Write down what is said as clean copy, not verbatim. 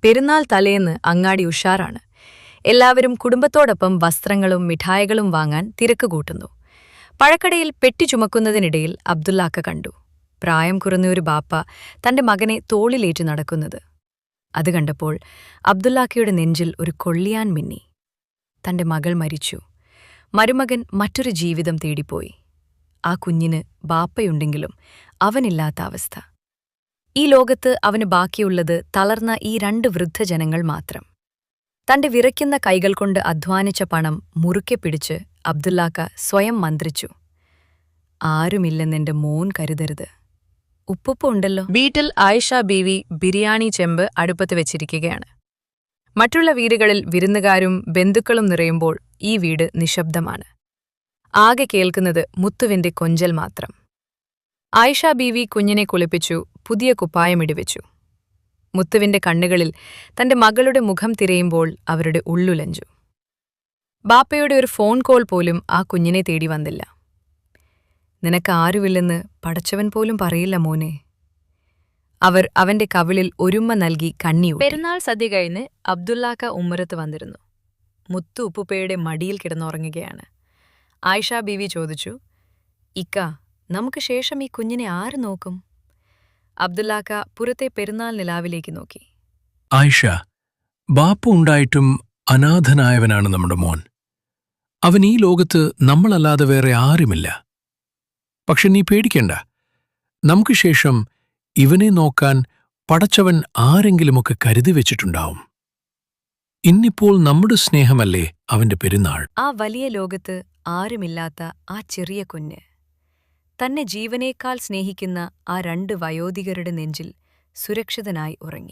പെരുന്നാൾ തലേന്ന് അങ്ങാടി ഉഷാറാണ്. എല്ലാവരും കുടുംബത്തോടൊപ്പം വസ്ത്രങ്ങളും മിഠായികളും വാങ്ങാൻ തിരക്ക് കൂട്ടുന്നു. പഴക്കടയിൽ പെട്ടി ചുമക്കുന്നതിനിടയിൽ അബ്ദുല്ലാക്ക കണ്ടു. പ്രായം കുറഞ്ഞൊരു ബാപ്പ തന്റെ മകനെ തോളിലേറ്റു നടക്കുന്നത്. അത് കണ്ടപ്പോൾ അബ്ദുല്ലാക്കയുടെ നെഞ്ചിൽ ഒരു കൊള്ളിയാൻ മിന്നി. തന്റെ മകൾ മരിച്ചു. മരുമകൻ മറ്റൊരു ജീവിതം തേടിപ്പോയി. ആ കുഞ്ഞിന് ബാപ്പയുണ്ടെങ്കിലും അവനില്ലാത്ത അവസ്ഥ. ഈ ലോകത്ത് അവന് ബാക്കിയുള്ളത് തളർന്ന ഈ 2 വൃദ്ധജനങ്ങൾ മാത്രം. തന്റെ വിറയ്ക്കുന്ന കൈകൾ കൊണ്ട് അധ്വാനിച്ച പണം മുറുക്കെ പിടിച്ച് അബ്ദുല്ലാക്ക സ്വയം മന്ത്രിച്ചു. ആരുമില്ലെന്നെന്റെ മോൻ കരുതരുത്. ഉപ്പുപ്പ ഉണ്ടല്ലോ. വീട്ടിൽ ആയിഷ ബീവി ബിരിയാണി ചെമ്പ് അടുപ്പത്ത് വെച്ചിരിക്കുകയാണ്. മറ്റുള്ള വീടുകളിൽ വിരുന്നുകാരും ബന്ധുക്കളും നിറയുമ്പോൾ ഈ വീട് നിശബ്ദമാണ്. ആകെ കേൾക്കുന്നത് മുത്തുവിന്റെ കൊഞ്ചൽ മാത്രം. ആയിഷ ബീവി കുഞ്ഞിനെ കുളിപ്പിച്ചു, പുതിയ കുപ്പായമിടിവെച്ചു. മുത്തുവിന്റെ കണ്ണുകളിൽ തന്റെ മകളുടെ മുഖം തിരയുമ്പോൾ അവരുടെ ഉള്ളുലഞ്ചു. ബാപ്പയുടെ ഒരു ഫോൺ കോൾ പോലും ആ കുഞ്ഞിനെ തേടി വന്നില്ല. നിനക്കാരുമില്ലെന്ന് പടച്ചവൻ പോലും പറയില്ല മോനെ. അവർ അവന്റെ കവിളിൽ ഒരുമ്മ നൽകി കണ്ണിയു. പെരുന്നാൾ സദ്യ കഴിഞ്ഞ് അബ്ദുല്ലാക്ക ഉമ്മറത്ത് വന്നിരുന്നു. മുത്തു ഉപ്പുപ്പയുടെ മടിയിൽ കിടന്നുറങ്ങുകയാണ്. ആയിഷ ബീവി ചോദിച്ചു, ഇക്ക, നമുക്ക് ശേഷം ഈ കുഞ്ഞിനെ ആര് നോക്കും? അബ്ദുല്ലാക്ക പുറത്തെ പെരുന്നാൾ നിലാവിലേക്ക് നോക്കി. ആയിഷ, ബാപ്പ ഉണ്ടായിട്ടും അനാഥനായവനാണ് നമ്മുടെ മോൻ. അവൻ ഈ ലോകത്ത് നമ്മളല്ലാതെ വേറെ ആരുമില്ല. പക്ഷെ നീ പേടിക്കണ്ട, നമുക്ക് ശേഷം ഇവനെ നോക്കാൻ പടച്ചവൻ ആരെങ്കിലുമൊക്കെ കരുതി വെച്ചിട്ടുണ്ടാവും. ഇന്നിപ്പോൾ നമ്മുടെ സ്നേഹമല്ലേ അവന്റെ പെരുന്നാൾ. ആ വലിയ ലോകത്ത് ആരുമില്ലാത്ത ആ ചെറിയ കുഞ്ഞ് തന്നെ ജീവനേക്കാൾ സ്നേഹിക്കുന്ന ആ 2 വയോധികരുടെ നെഞ്ചിൽ സുരക്ഷിതനായി ഉറങ്ങി.